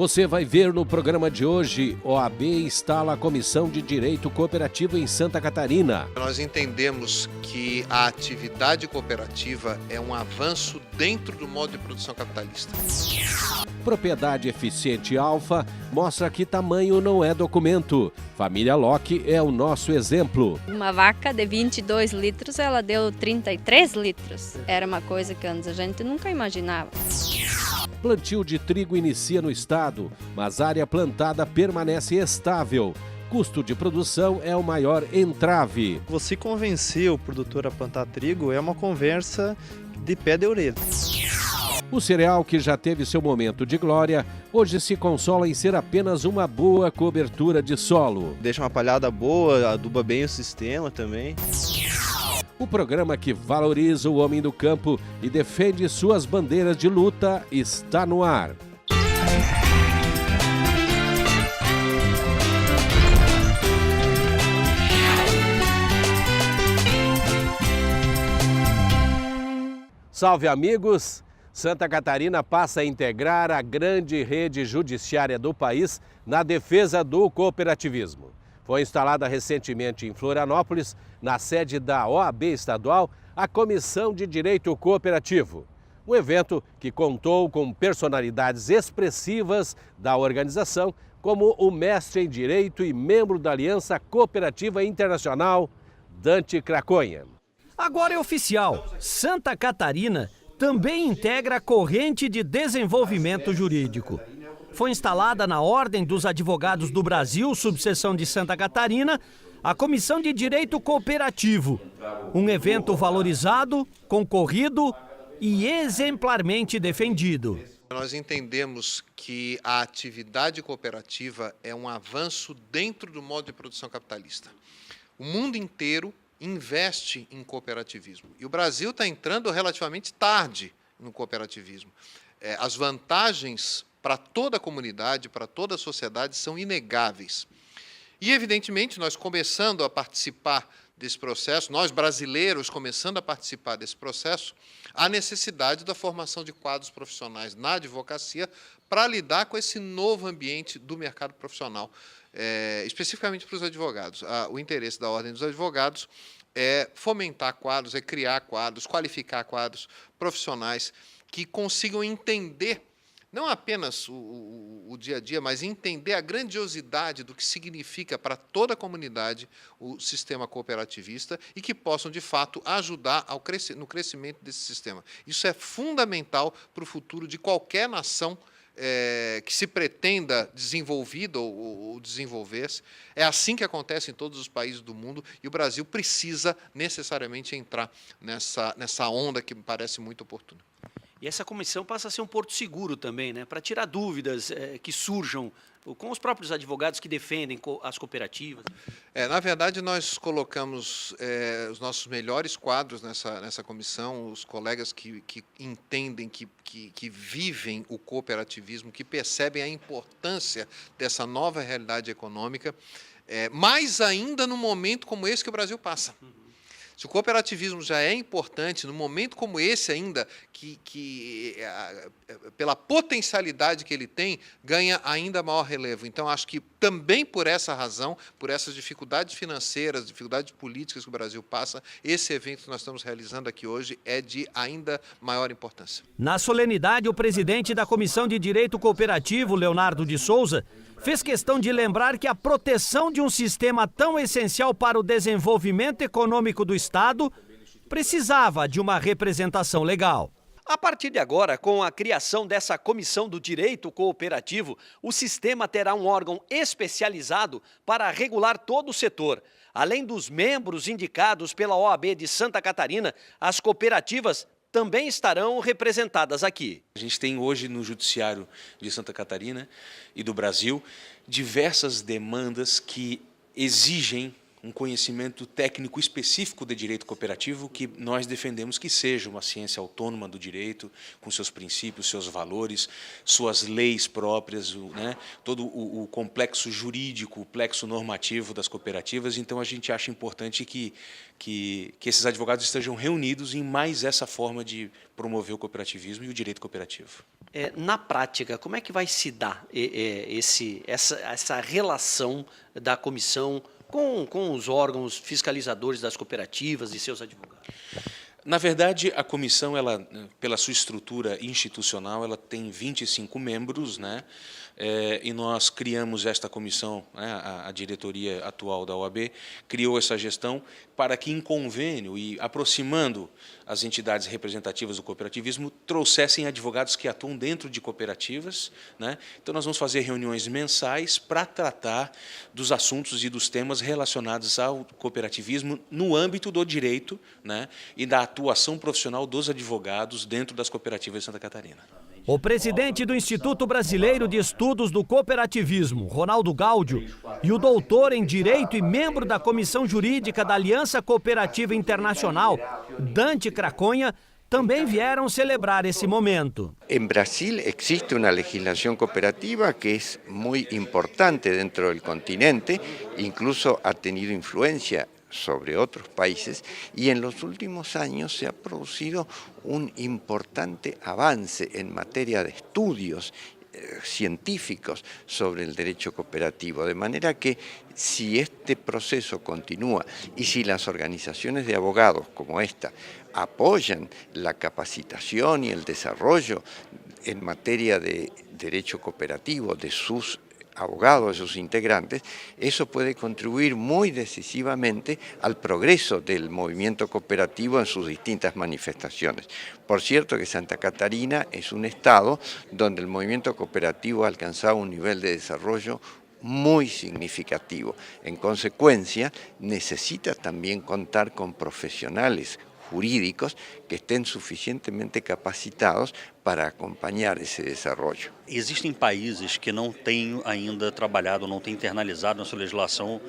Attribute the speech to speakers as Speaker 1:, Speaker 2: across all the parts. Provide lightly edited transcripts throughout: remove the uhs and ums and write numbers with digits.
Speaker 1: Você vai ver no programa de hoje, OAB instala a Comissão de Direito Cooperativo em Santa Catarina.
Speaker 2: Nós entendemos que a atividade cooperativa é um avanço dentro do modo de produção capitalista.
Speaker 1: Propriedade Eficiente Alfa mostra que tamanho não é documento. Família Locke é o nosso exemplo.
Speaker 3: Uma vaca de 22 litros, ela deu 33 litros. Era uma coisa que antes a gente nunca imaginava.
Speaker 1: Plantio de trigo inicia no estado, mas área plantada permanece estável. Custo de produção é o maior entrave.
Speaker 4: Você convencer o produtor a plantar trigo é uma conversa de pé de orelha.
Speaker 1: O cereal, que já teve seu momento de glória, hoje se consola em ser apenas uma boa cobertura de solo.
Speaker 4: Deixa uma palhada boa, aduba bem o sistema também.
Speaker 1: O programa que valoriza o homem do campo e defende suas bandeiras de luta está no ar. Salve, amigos! Santa Catarina passa a integrar a grande rede judiciária do país na defesa do cooperativismo. Foi instalada recentemente em Florianópolis, na sede da OAB estadual, a Comissão de Direito Cooperativo. Um evento que contou com personalidades expressivas da organização, como o mestre em Direito e membro da Aliança Cooperativa Internacional, Dante Craconha.
Speaker 5: Agora é oficial, Santa Catarina também integra a corrente de desenvolvimento jurídico. Foi instalada na Ordem dos Advogados do Brasil, subseção de Santa Catarina, a Comissão de Direito Cooperativo. Um evento valorizado, concorrido e exemplarmente defendido.
Speaker 2: Nós entendemos que a atividade cooperativa é um avanço dentro do modo de produção capitalista. O mundo inteiro investe em cooperativismo. E o Brasil está entrando relativamente tarde no cooperativismo. As vantagens para toda a comunidade, para toda a sociedade, são inegáveis. E, evidentemente, nós começando a participar desse processo, nós brasileiros começando a participar desse processo, há necessidade da formação de quadros profissionais na advocacia para lidar com esse novo ambiente do mercado profissional, especificamente para os advogados. O interesse da Ordem dos Advogados é fomentar quadros, é criar quadros, qualificar quadros profissionais que consigam entender não apenas o dia a dia, mas entender a grandiosidade do que significa para toda a comunidade o sistema cooperativista e que possam, de fato, ajudar no crescimento desse sistema. Isso é fundamental para o futuro de qualquer nação que se pretenda desenvolvida ou desenvolver-se. É assim que acontece em todos os países do mundo e o Brasil precisa necessariamente entrar nessa onda que me parece muito oportuna.
Speaker 6: E essa comissão passa a ser um porto seguro também, né, para tirar dúvidas que surjam com os próprios advogados que defendem as cooperativas.
Speaker 2: Na verdade, nós colocamos os nossos melhores quadros nessa comissão, os colegas que entendem, que vivem o cooperativismo, que percebem a importância dessa nova realidade econômica, mais ainda num momento como esse que o Brasil passa. Se o cooperativismo já é importante, num momento como esse ainda, pela potencialidade que ele tem, ganha ainda maior relevo. Então, acho que também por essa razão, por essas dificuldades financeiras, dificuldades políticas que o Brasil passa, esse evento que nós estamos realizando aqui hoje é de ainda maior importância.
Speaker 5: Na solenidade, o presidente da Comissão de Direito Cooperativo, Leonardo de Souza, fez questão de lembrar que a proteção de um sistema tão essencial para o desenvolvimento econômico do Estado precisava de uma representação legal.
Speaker 6: A partir de agora, com a criação dessa Comissão do Direito Cooperativo, o sistema terá um órgão especializado para regular todo o setor. Além dos membros indicados pela OAB de Santa Catarina, as cooperativas também estarão representadas aqui.
Speaker 7: A gente tem hoje no Judiciário de Santa Catarina e do Brasil diversas demandas que exigem um conhecimento técnico específico de direito cooperativo que nós defendemos que seja uma ciência autônoma do direito, com seus princípios, seus valores, suas leis próprias, né? Todo o complexo jurídico, o plexo normativo das cooperativas. Então, a gente acha importante que esses advogados estejam reunidos em mais essa forma de promover o cooperativismo e o direito cooperativo.
Speaker 6: Na prática, como é que vai se dar essa relação da comissão com os órgãos fiscalizadores das cooperativas e seus advogados?
Speaker 7: Na verdade, a comissão, ela, pela sua estrutura institucional, ela tem 25 membros, né? E nós criamos esta comissão, né? A diretoria atual da OAB criou essa gestão para que, em convênio e aproximando as entidades representativas do cooperativismo, trouxessem advogados que atuam dentro de cooperativas, né? Então, nós vamos fazer reuniões mensais para tratar dos assuntos e dos temas relacionados ao cooperativismo no âmbito do direito, né? E da atuação profissional dos advogados dentro das cooperativas de Santa Catarina.
Speaker 5: O presidente do Instituto Brasileiro de Estudos do Cooperativismo, Ronaldo Gáudio, e o doutor em Direito e membro da Comissão Jurídica da Aliança Cooperativa Internacional, Dante Craconha, também vieram celebrar esse momento.
Speaker 8: En Brasil existe una legislación cooperativa que es muy importante dentro del continente, incluso ha tenido influencia sobre otros países, y en los últimos años se ha producido un importante avance en materia de estudios científicos sobre el derecho cooperativo, de manera que si este proceso continúa y si las organizaciones de abogados como esta apoyan la capacitación y el desarrollo en materia de derecho cooperativo de sus abogados, de sus integrantes, eso puede contribuir muy decisivamente al progreso del movimiento cooperativo en sus distintas manifestaciones. Por cierto que Santa Catarina es un estado donde el movimiento cooperativo ha alcanzado un nivel de desarrollo muy significativo. En consecuencia, necesita también contar con profesionales jurídicos que estén suficientemente capacitados para acompanhar esse desenvolvimento.
Speaker 9: Existem países que não têm ainda trabalhado, não têm internalizado na sua legislação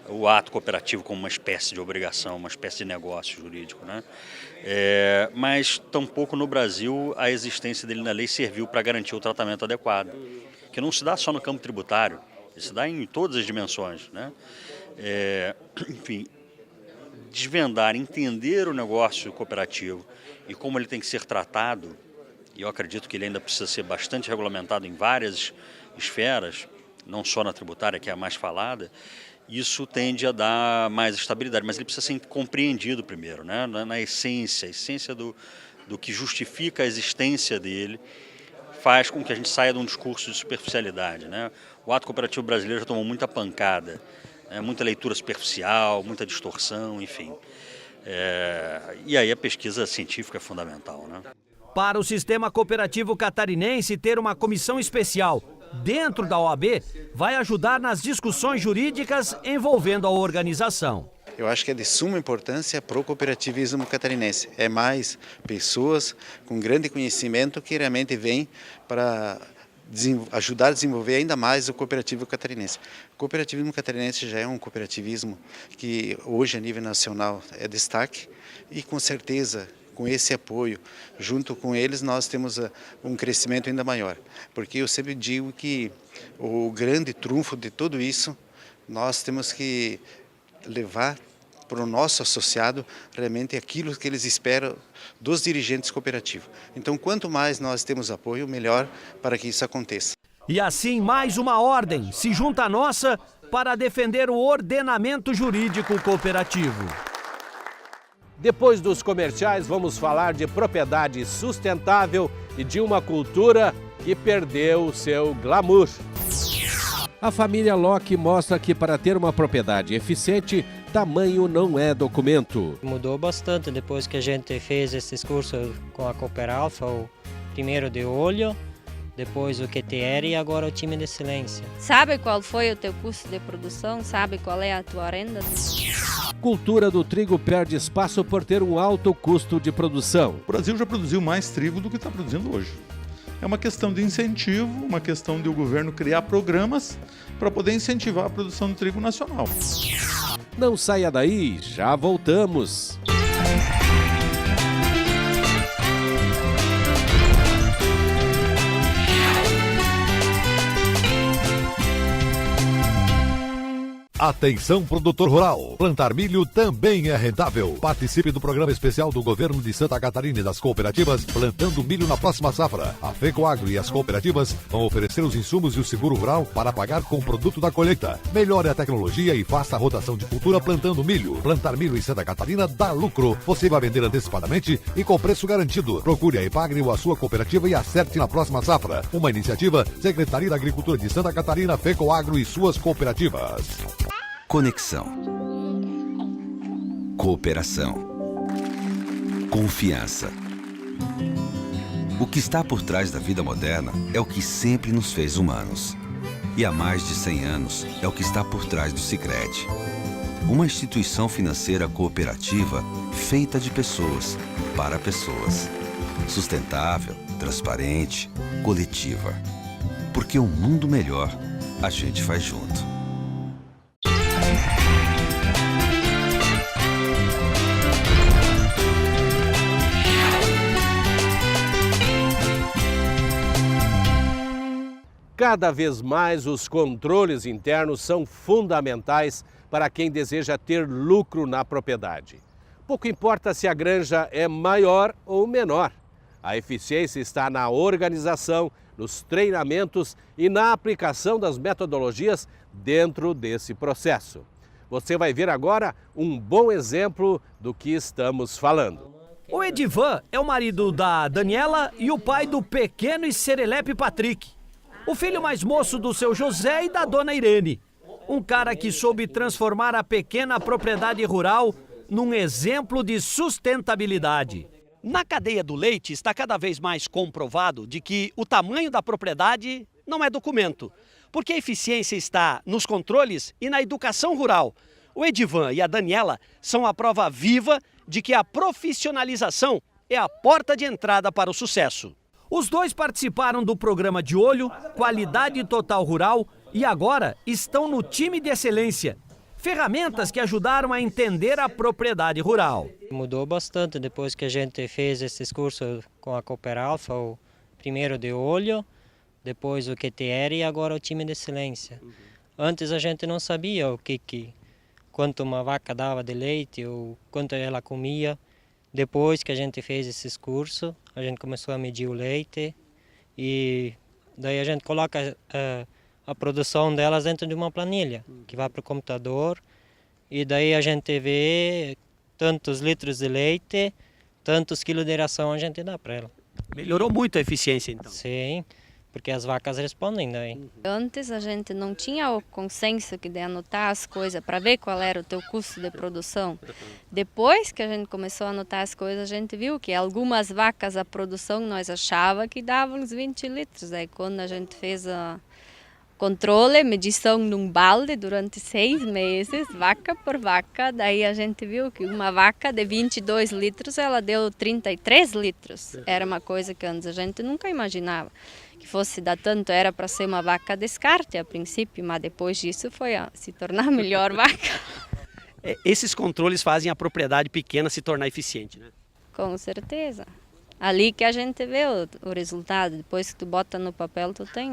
Speaker 9: o ato cooperativo como uma espécie de obrigação, uma espécie de negócio jurídico, né? Mas tampouco no Brasil a existência dele na lei serviu para garantir o tratamento adequado, que não se dá só no campo tributário, se dá em todas as dimensões, né? Enfim, desvendar, entender o negócio cooperativo e como ele tem que ser tratado, e eu acredito que ele ainda precisa ser bastante regulamentado em várias esferas, não só na tributária, que é a mais falada, isso tende a dar mais estabilidade, mas ele precisa ser compreendido primeiro, né? Na essência, a essência do que justifica a existência dele, faz com que a gente saia de um discurso de superficialidade, né? O ato cooperativo brasileiro já tomou muita pancada, muita leitura superficial, muita distorção, enfim. E aí a pesquisa científica é fundamental, né?
Speaker 5: Para o sistema cooperativo catarinense, ter uma comissão especial dentro da OAB vai ajudar nas discussões jurídicas envolvendo a organização.
Speaker 10: Eu acho que é de suma importância para o cooperativismo catarinense. É mais pessoas com grande conhecimento que realmente vêm para ajudar a desenvolver ainda mais o cooperativo catarinense. O cooperativismo catarinense já é um cooperativismo que hoje a nível nacional é destaque e com certeza com esse apoio, junto com eles nós temos um crescimento ainda maior. Porque eu sempre digo que o grande trunfo de tudo isso, nós temos que levar para o nosso associado realmente aquilo que eles esperam dos dirigentes cooperativos. Então, quanto mais nós temos apoio, melhor para que isso aconteça.
Speaker 5: E assim, mais uma ordem se junta à nossa para defender o ordenamento jurídico cooperativo.
Speaker 1: Depois dos comerciais, vamos falar de propriedade sustentável e de uma cultura que perdeu seu glamour. A família Locke mostra que para ter uma propriedade eficiente, tamanho não é documento.
Speaker 11: Mudou bastante depois que a gente fez esses cursos com a Cooperalfa, o primeiro de olho, depois o QTR e agora o time de excelência.
Speaker 3: Sabe qual foi o teu custo de produção? Sabe qual é a tua renda?
Speaker 1: Cultura do trigo perde espaço por ter um alto custo de produção.
Speaker 12: O Brasil já produziu mais trigo do que está produzindo hoje. É uma questão de incentivo, uma questão de o governo criar programas para poder incentivar a produção de trigo nacional.
Speaker 1: Não saia daí, já voltamos.
Speaker 13: Atenção, produtor rural. Plantar milho também é rentável. Participe do programa especial do governo de Santa Catarina e das cooperativas Plantando Milho na próxima safra. A FECOAGRO e as cooperativas vão oferecer os insumos e o seguro rural para pagar com o produto da colheita. Melhore a tecnologia e faça a rotação de cultura plantando milho. Plantar milho em Santa Catarina dá lucro. Você vai vender antecipadamente e com preço garantido. Procure a EPAGRE ou a sua cooperativa e acerte na próxima safra. Uma iniciativa Secretaria da Agricultura de Santa Catarina, FECOAGRO e suas cooperativas.
Speaker 14: Conexão, cooperação, confiança. O que está por trás da vida moderna é o que sempre nos fez humanos. E há mais de 100 anos é o que está por trás do Sicredi. Uma instituição financeira cooperativa feita de pessoas, para pessoas. Sustentável, transparente, coletiva. Porque um mundo melhor a gente faz junto.
Speaker 1: Cada vez mais os controles internos são fundamentais para quem deseja ter lucro na propriedade. Pouco importa se a granja é maior ou menor. A eficiência está na organização, nos treinamentos e na aplicação das metodologias dentro desse processo. Você vai ver agora um bom exemplo do que estamos falando.
Speaker 5: O Edivan é o marido da Daniela e o pai do pequeno e serelepe Patrick. O filho mais moço do seu José e da dona Irene. Um cara que soube transformar a pequena propriedade rural num exemplo de sustentabilidade.
Speaker 6: Na cadeia do leite está cada vez mais comprovado de que o tamanho da propriedade não é documento, porque a eficiência está nos controles e na educação rural. O Edivan e a Daniela são a prova viva de que a profissionalização é a porta de entrada para o sucesso.
Speaker 5: Os dois participaram do programa de olho, Qualidade Total Rural, e agora estão no time de excelência. Ferramentas que ajudaram a entender a propriedade rural.
Speaker 11: Mudou bastante depois que a gente fez esses cursos com a Cooperalfa, o primeiro de olho, depois o QTR e agora o time de excelência. Antes a gente não sabia quanto uma vaca dava de leite ou quanto ela comia. Depois que a gente fez esses cursos, a gente começou a medir o leite e daí a gente coloca a produção delas dentro de uma planilha que vai para o computador e daí a gente vê tantos litros de leite, tantos quilos de ração a gente dá para ela.
Speaker 6: Melhorou muito a eficiência então?
Speaker 11: Sim, porque as vacas respondem daí.
Speaker 3: Antes a gente não tinha o consenso de anotar as coisas para ver qual era o teu custo de produção. Depois que a gente começou a anotar as coisas, a gente viu que algumas vacas a produção nós achava que davam uns 20 litros. Aí quando a gente fez a controle, medição num balde durante 6 meses, vaca por vaca, daí a gente viu que uma vaca de 22 litros, ela deu 33 litros. Era uma coisa que antes a gente nunca imaginava. Que fosse dar tanto, era para ser uma vaca descarte a princípio, mas depois disso foi a se tornar a melhor vaca.
Speaker 6: Esses controles fazem a propriedade pequena se tornar eficiente, né?
Speaker 3: Com certeza. Ali que a gente vê o resultado, depois que tu bota no papel, tu tem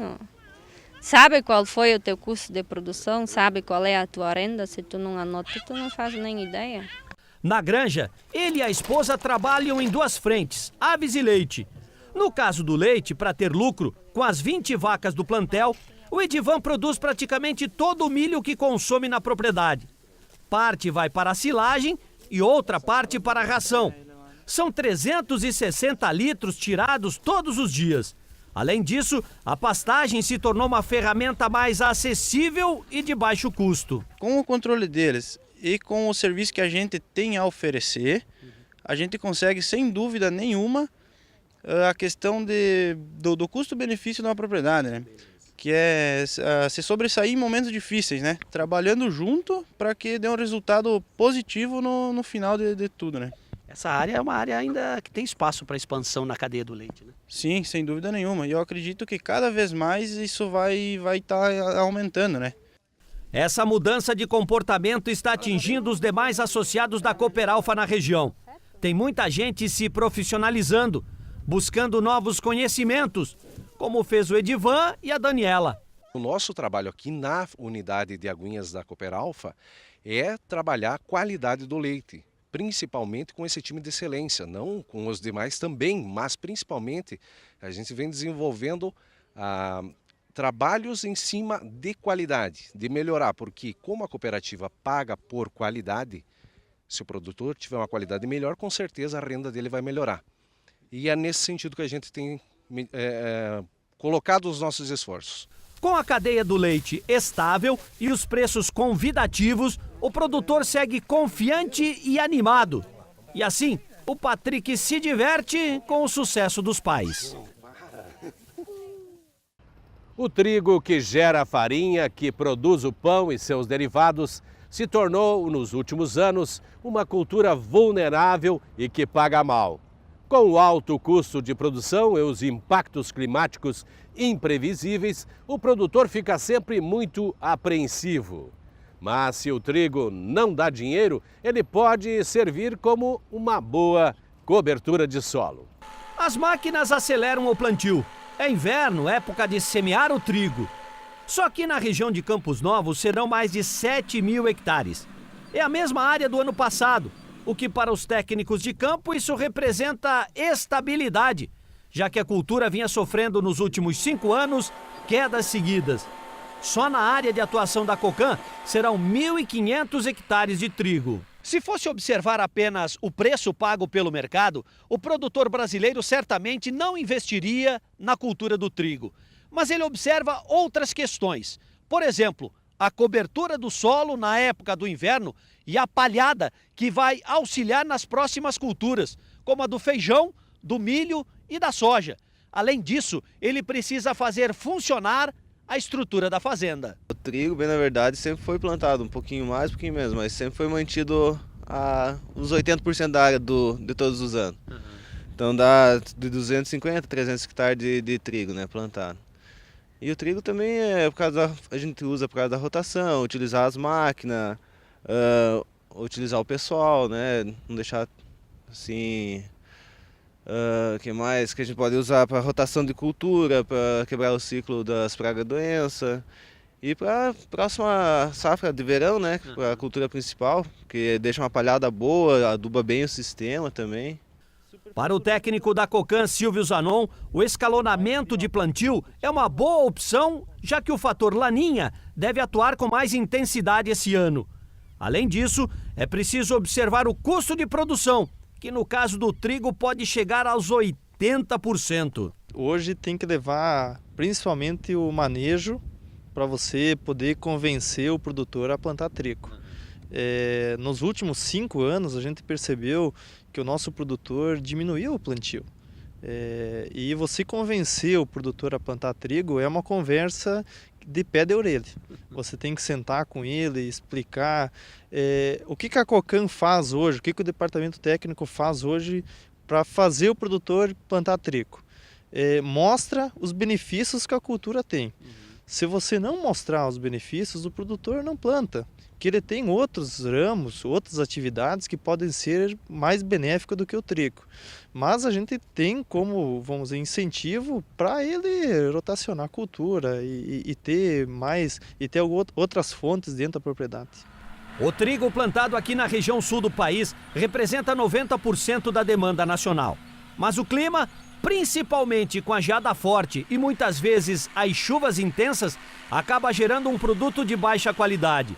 Speaker 3: sabe qual foi o teu custo de produção, sabe qual é a tua renda, se tu não anota, tu não faz nem ideia.
Speaker 5: Na granja, ele e a esposa trabalham em 2 frentes, aves e leite. No caso do leite, para ter lucro, com as 20 vacas do plantel, o Edivan produz praticamente todo o milho que consome na propriedade. Parte vai para a silagem e outra parte para a ração. São 360 litros tirados todos os dias. Além disso, a pastagem se tornou uma ferramenta mais acessível e de baixo custo.
Speaker 4: Com o controle deles e com o serviço que a gente tem a oferecer, a gente consegue, sem dúvida nenhuma, a questão do custo-benefício de uma propriedade, né? Que é se sobressair em momentos difíceis, né? Trabalhando junto para que dê um resultado positivo no final de tudo, né?
Speaker 6: Essa área é uma área ainda que tem espaço para expansão na cadeia do leite, né?
Speaker 4: Sim, sem dúvida nenhuma. E eu acredito que cada vez mais isso vai estar aumentando, né?
Speaker 5: Essa mudança de comportamento está atingindo os demais associados da Cooperalfa na região. Tem muita gente se profissionalizando, buscando novos conhecimentos, como fez o Edivan e a Daniela.
Speaker 15: O nosso trabalho aqui na unidade de Aguinhas da Cooperalfa é trabalhar a qualidade do leite, principalmente com esse time de excelência, não com os demais também, mas principalmente a gente vem desenvolvendo trabalhos em cima de qualidade, de melhorar, porque como a cooperativa paga por qualidade, se o produtor tiver uma qualidade melhor, com certeza a renda dele vai melhorar. E é nesse sentido que a gente tem colocado os nossos esforços.
Speaker 5: Com a cadeia do leite estável e os preços convidativos, o produtor segue confiante e animado. E assim, o Patrick se diverte com o sucesso dos pais.
Speaker 1: O trigo que gera a farinha, que produz o pão e seus derivados, se tornou, nos últimos anos, uma cultura vulnerável e que paga mal. Com o alto custo de produção e os impactos climáticos imprevisíveis, o produtor fica sempre muito apreensivo. Mas se o trigo não dá dinheiro, ele pode servir como uma boa cobertura de solo.
Speaker 5: As máquinas aceleram o plantio. É inverno, época de semear o trigo. Só que na região de Campos Novos serão mais de 7.000 hectares. É a mesma área do ano passado, o que para os técnicos de campo isso representa estabilidade, já que a cultura vinha sofrendo nos últimos 5 anos quedas seguidas. Só na área de atuação da Cocan serão 1.500 hectares de trigo.
Speaker 6: Se fosse observar apenas o preço pago pelo mercado, o produtor brasileiro certamente não investiria na cultura do trigo. Mas ele observa outras questões. Por exemplo, a cobertura do solo na época do inverno e a palhada que vai auxiliar nas próximas culturas, como a do feijão, do milho e da soja. Além disso, ele precisa fazer funcionar a estrutura da fazenda.
Speaker 16: O trigo, bem na verdade, sempre foi plantado, um pouquinho mais, um pouquinho menos, mas sempre foi mantido uns 80% da área de todos os anos. Então dá de 250 a 300 hectares de trigo, né, plantado. E o trigo também a gente usa por causa da rotação, utilizar as máquinas, utilizar o pessoal, né, não deixar assim... que mais que a gente pode usar para rotação de cultura, para quebrar o ciclo das pragas e doenças. E para a próxima safra de verão, né, para a cultura principal, que deixa uma palhada boa, aduba bem o sistema também.
Speaker 5: Para o técnico da Cocan, Silvio Zanon, o escalonamento de plantio é uma boa opção, já que o fator Laninha deve atuar com mais intensidade esse ano. Além disso, é preciso observar o custo de produção, que no caso do trigo pode chegar aos 80%.
Speaker 17: Hoje tem que levar principalmente o manejo para você poder convencer o produtor a plantar trigo. Nos últimos 5 anos a gente percebeu que o nosso produtor diminuiu o plantio. E você convencer o produtor a plantar trigo é uma conversa de pé de orelha. Você tem que sentar com ele, explicar o que a Cocan faz hoje, o que o departamento técnico faz hoje para fazer o produtor plantar trigo. Mostra os benefícios que a cultura tem. Se você não mostrar os benefícios, o produtor não planta, que ele tem outros ramos, outras atividades que podem ser mais benéficas do que o trigo. Mas a gente tem como, vamos dizer, incentivo para ele rotacionar a cultura e ter outras fontes dentro da propriedade.
Speaker 5: O trigo plantado aqui na região sul do país representa 90% da demanda nacional. Mas o clima, principalmente com a geada forte e muitas vezes as chuvas intensas, acaba gerando um produto de baixa qualidade.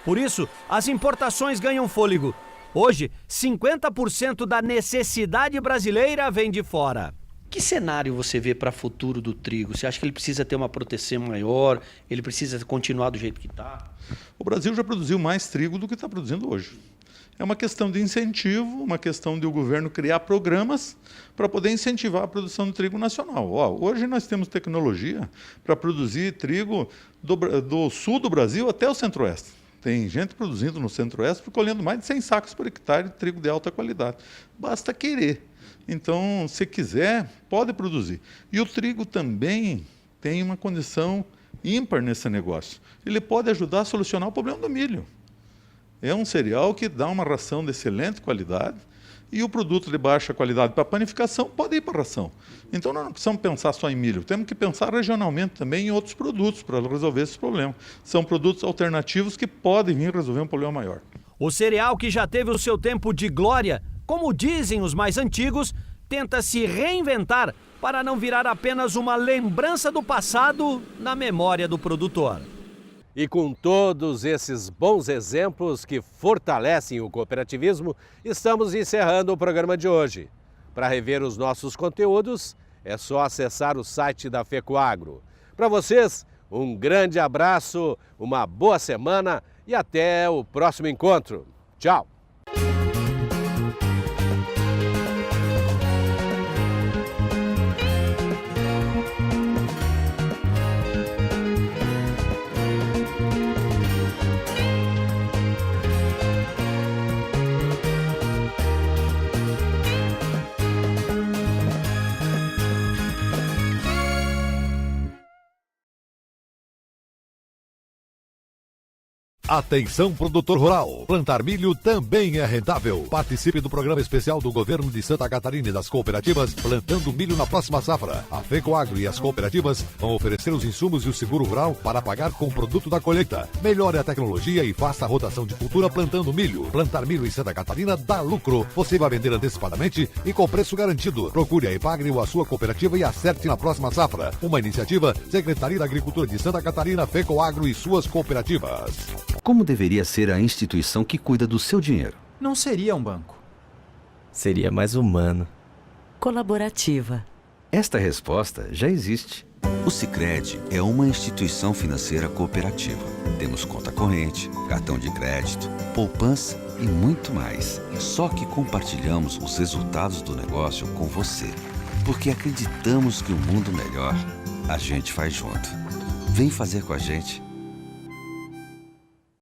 Speaker 5: Por isso, as importações ganham fôlego. Hoje, 50% da necessidade brasileira vem de fora.
Speaker 6: Que cenário você vê para o futuro do trigo? Você acha que ele precisa ter uma proteção maior? Ele precisa continuar do jeito que está?
Speaker 12: O Brasil já produziu mais trigo do que está produzindo hoje. É uma questão de incentivo, uma questão de o governo criar programas para poder incentivar a produção de trigo nacional. Hoje nós temos tecnologia para produzir trigo do sul do Brasil até o centro-oeste. Tem gente produzindo no centro-oeste, colhendo mais de 100 sacos por hectare de trigo de alta qualidade. Basta querer. Então, se quiser, pode produzir. E o trigo também tem uma condição ímpar nesse negócio. Ele pode ajudar a solucionar o problema do milho. É um cereal que dá uma ração de excelente qualidade e o produto de baixa qualidade para panificação pode ir para a ração. Então nós não precisamos pensar só em milho, temos que pensar regionalmente também em outros produtos para resolver esse problema. São produtos alternativos que podem vir resolver um problema maior.
Speaker 5: O cereal que já teve o seu tempo de glória, como dizem os mais antigos, tenta se reinventar para não virar apenas uma lembrança do passado na memória do produtor.
Speaker 1: E com todos esses bons exemplos que fortalecem o cooperativismo, estamos encerrando o programa de hoje. Para rever os nossos conteúdos, é só acessar o site da FECOAGRO. Para vocês, um grande abraço, uma boa semana e até o próximo encontro. Tchau!
Speaker 13: Atenção, produtor rural. Plantar milho também é rentável. Participe do programa especial do governo de Santa Catarina e das cooperativas Plantando Milho na próxima safra. A FECOAGRO e as cooperativas vão oferecer os insumos e o seguro rural para pagar com o produto da colheita. Melhore a tecnologia e faça a rotação de cultura plantando milho. Plantar milho em Santa Catarina dá lucro. Você vai vender antecipadamente e com preço garantido. Procure a EPAGRE ou a sua cooperativa e acerte na próxima safra. Uma iniciativa Secretaria da Agricultura de Santa Catarina, FECOAGRO e suas cooperativas.
Speaker 14: Como deveria ser a instituição que cuida do seu dinheiro?
Speaker 18: Não seria um banco.
Speaker 19: Seria mais humano.
Speaker 20: Colaborativa.
Speaker 14: Esta resposta já existe. O Sicredi é uma instituição financeira cooperativa. Temos conta corrente, cartão de crédito, poupança e muito mais. Só que compartilhamos os resultados do negócio com você. Porque acreditamos que o mundo melhor a gente faz junto. Vem fazer com a gente.